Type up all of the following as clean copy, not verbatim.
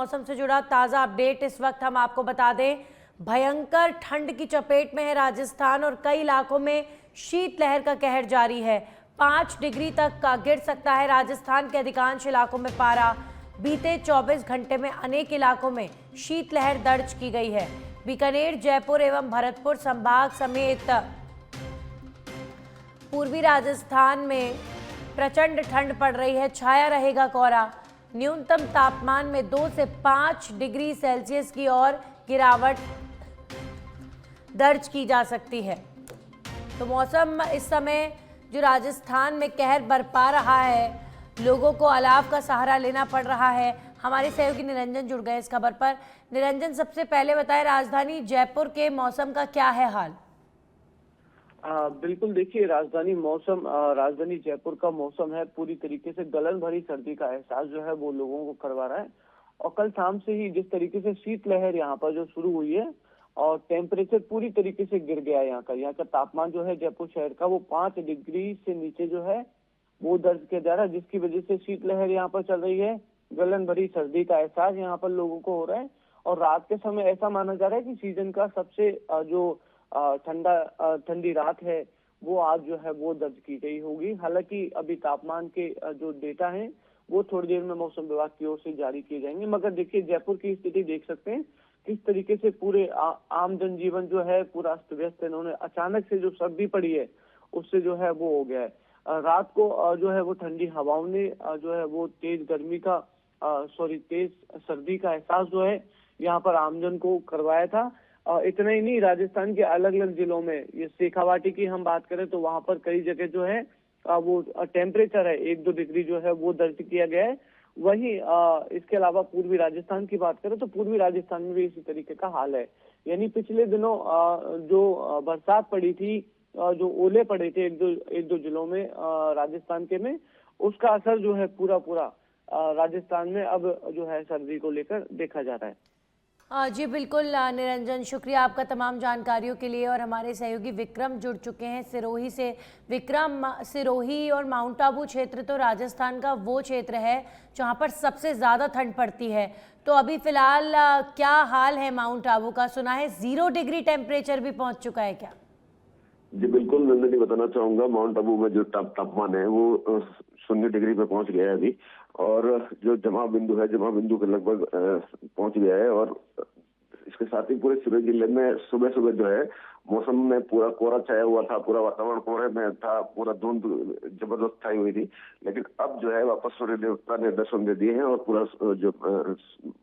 मौसम से जुड़ा ताज़ा अपडेट इस वक्त हम आपको बता दें। भयंकर ठंड की चपेट में है राजस्थान और कई इलाकों में शीतलहर का कहर जारी है। 5 डिग्री तक का गिर सकता है राजस्थान के अधिकांश इलाकों में पारा। बीते 24 घंटे में अनेक इलाकों में शीतलहर दर्ज की गई है। बीकानेर, जयपुर एवं भरतपुर संभाग समेत पूर्वी राजस्थान में प्रचंड ठंड पड़ रही है। छाया रहेगा कोहरा। न्यूनतम तापमान में 2 से 5 डिग्री सेल्सियस की ओर गिरावट दर्ज की जा सकती है। तो मौसम इस समय जो राजस्थान में कहर बरपा रहा है, लोगों को अलाव का सहारा लेना पड़ रहा है। हमारे सहयोगी निरंजन जुड़ गए इस खबर पर। निरंजन, सबसे पहले बताएं, राजधानी जयपुर के मौसम का क्या है हाल? बिल्कुल, देखिए राजधानी जयपुर का मौसम है पूरी तरीके से गलन भरी सर्दी का एहसास जो है वो लोगों को करवा रहा है। और कल शाम से ही जिस तरीके से शीतलहर यहाँ पर जो शुरू हुई है और टेम्परेचर पूरी तरीके से गिर गया है। यहाँ का तापमान जो है जयपुर शहर का वो 5 डिग्री से नीचे जो है वो दर्ज किया जा रहा है, जिसकी वजह से शीतलहर यहाँ पर चल रही है। गलन भरी सर्दी का एहसास यहाँ पर लोगों को हो रहा है। और रात के समय ऐसा माना जा रहा है कि सीजन का सबसे जो ठंडी रात है वो आज जो है वो दर्ज की गई होगी। हालांकि अभी तापमान के जो डेटा हैं वो थोड़ी देर में मौसम विभाग की ओर से जारी किए जाएंगे। मगर देखिए, जयपुर की स्थिति देख सकते हैं किस तरीके से पूरे आम जनजीवन जो है पूरा अस्त व्यस्त है। इन्होंने अचानक से जो सर्दी पड़ी है उससे जो है वो हो गया है। रात को जो है वो ठंडी हवाओं ने जो है वो तेज सर्दी का एहसास जो है यहाँ पर आमजन को करवाया था। इतना ही नहीं, राजस्थान के अलग अलग जिलों में, ये शेखावाटी की हम बात करें तो वहां पर कई जगह जो है वो टेम्परेचर है 1-2 डिग्री जो है वो दर्ज किया गया है। वहीं इसके अलावा पूर्वी राजस्थान की बात करें तो पूर्वी राजस्थान में भी इसी तरीके का हाल है। यानी पिछले दिनों जो बरसात पड़ी थी, जो ओले पड़े थे एक दो जिलों में राजस्थान के में, उसका असर जो है पूरा राजस्थान में अब जो है सर्दी को लेकर देखा जा रहा है। जी बिल्कुल निरंजन, शुक्रिया आपका तमाम जानकारियों के लिए। और हमारे सहयोगी विक्रम जुड़ चुके हैं सिरोही से। विक्रम, सिरोही और माउंट आबू क्षेत्र तो राजस्थान का वो क्षेत्र है जहां पर सबसे ज़्यादा ठंड पड़ती है। तो अभी फ़िलहाल क्या हाल है माउंट आबू का? सुना है 0 डिग्री टेम्परेचर भी पहुंच चुका है क्या? जी बिल्कुल, नंदनी बताना चाहूंगा, माउंट आबू में जो तापमान है वो 0 डिग्री पे पहुंच गया है अभी। और जो जमा बिंदु के लगभग पहुंच गया है। और इसके साथ ही पूरे सिरोही जिले में सुबह जो है मौसम में पूरा कोहरा छाया हुआ था, पूरा वातावरण कोहरे में था, पूरा धुंध जबरदस्त छाई हुई थी। लेकिन अब जो है वापस सूर्य देवता ने दर्शन दे दिए हैं और पूरा जो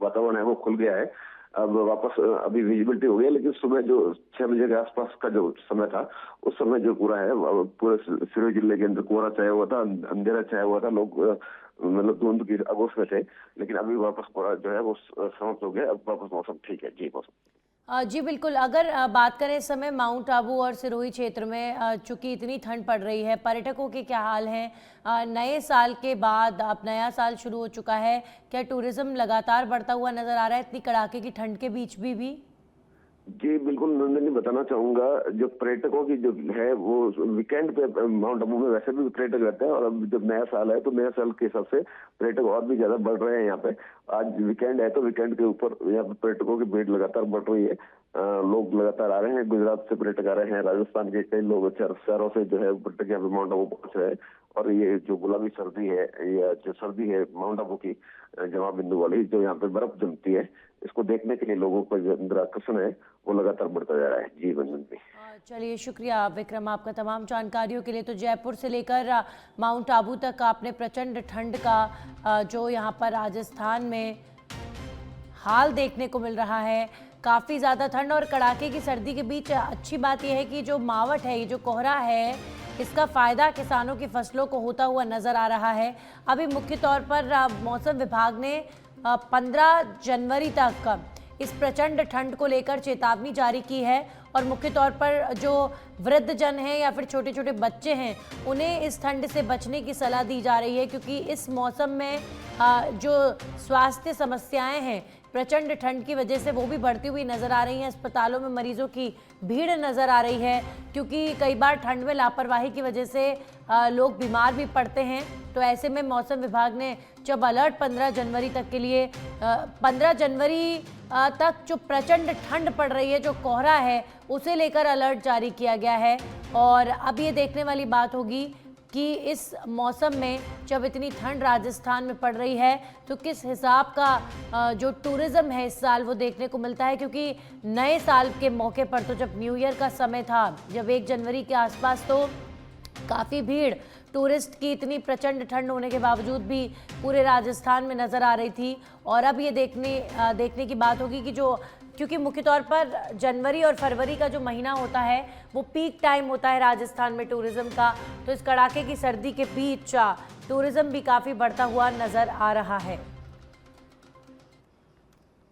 वातावरण है वो खुल गया है। अब वापस अभी विजिबिलिटी हो गई है, लेकिन सुबह जो 6 बजे के आसपास का जो समय था उस समय जो पूरा है पूरे सिरोही जिले के अंदर कोहरा छाया हुआ था, अंधेरा छाया हुआ था। लोग मतलब धुंध की आगोश में थे, लेकिन अभी वापस कोहरा जो है वो समाप्त हो गया। अब वापस मौसम ठीक है। जी मौसम जी बिल्कुल, अगर बात करें इस समय माउंट आबू और सिरोही क्षेत्र में चूंकि इतनी ठंड पड़ रही है, पर्यटकों के क्या हाल हैं? नए साल के बाद अब नया साल शुरू हो चुका है, क्या टूरिज्म लगातार बढ़ता हुआ नजर आ रहा है इतनी कड़ाके की ठंड के बीच भी? जी बिल्कुल नंदनी, बताना चाहूंगा, जो पर्यटकों की जो है वो वीकेंड पे माउंट आबू में वैसे भी पर्यटक रहते हैं। और अब जब नया साल है तो नया साल के हिसाब से पर्यटक और भी ज्यादा बढ़ रहे हैं यहाँ पे। आज वीकेंड है तो वीकेंड के ऊपर यहाँ पे पर्यटकों की भीड़ लगातार बढ़ रही है। लोग लगातार आ रहे हैं, गुजरात से पर्यटक आ रहे हैं, राजस्थान के कई लोग शहरों से जो है पर्यटक यहाँ पे माउंट आबू पहुंच रहे हैं। और ये जो गुलाबी सर्दी है, या जो सर्दी है माउंट आबू की जमा बिंदु वाली, जो यहाँ पे बर्फ जमती है, इसको देखने के लिए लोगों का जो अंदर आकर्षण है वो लगातार बढ़ता जा रहा है। जी बंधन जी, चलिए शुक्रिया विक्रम आपका तमाम जानकारियों के लिए। तो जयपुर से लेकर माउंट आबू तक आपने प्रचंड ठंड का जो यहाँ पर राजस्थान में हाल देखने को मिल रहा है, काफ़ी ज़्यादा ठंड और कड़ाके की सर्दी के बीच अच्छी बात यह है कि जो मावठ है, ये जो कोहरा है, इसका फ़ायदा किसानों की फसलों को होता हुआ नज़र आ रहा है। अभी मुख्य तौर पर मौसम विभाग ने 15 जनवरी तक इस प्रचंड ठंड को लेकर चेतावनी जारी की है। और मुख्य तौर पर जो वृद्धजन हैं या फिर छोटे छोटे बच्चे हैं, उन्हें इस ठंड से बचने की सलाह दी जा रही है, क्योंकि इस मौसम में जो स्वास्थ्य समस्याएं हैं प्रचंड ठंड की वजह से वो भी बढ़ती हुई नज़र आ रही हैं। अस्पतालों में मरीजों की भीड़ नज़र आ रही है, क्योंकि कई बार ठंड में लापरवाही की वजह से लोग बीमार भी पड़ते हैं। तो ऐसे में मौसम विभाग ने जब अलर्ट 15 जनवरी तक के लिए 15 जनवरी तक जो प्रचंड ठंड पड़ रही है, जो कोहरा है, उसे लेकर अलर्ट जारी किया गया है। और अब ये देखने वाली बात होगी कि इस मौसम में जब इतनी ठंड राजस्थान में पड़ रही है तो किस हिसाब का जो टूरिज़्म है इस साल वो देखने को मिलता है। क्योंकि नए साल के मौके पर तो जब न्यू ईयर का समय था, जब 1 जनवरी के आसपास, तो काफ़ी भीड़ टूरिस्ट की इतनी प्रचंड ठंड होने के बावजूद भी पूरे राजस्थान में नज़र आ रही थी। और अब ये देखने की बात होगी कि क्योंकि मुख्य तौर पर जनवरी और फरवरी का जो महीना होता है वो पीक टाइम होता है राजस्थान में टूरिज़्म का, तो इस कड़ाके की सर्दी के बीच टूरिज़्म भी काफ़ी बढ़ता हुआ नज़र आ रहा है।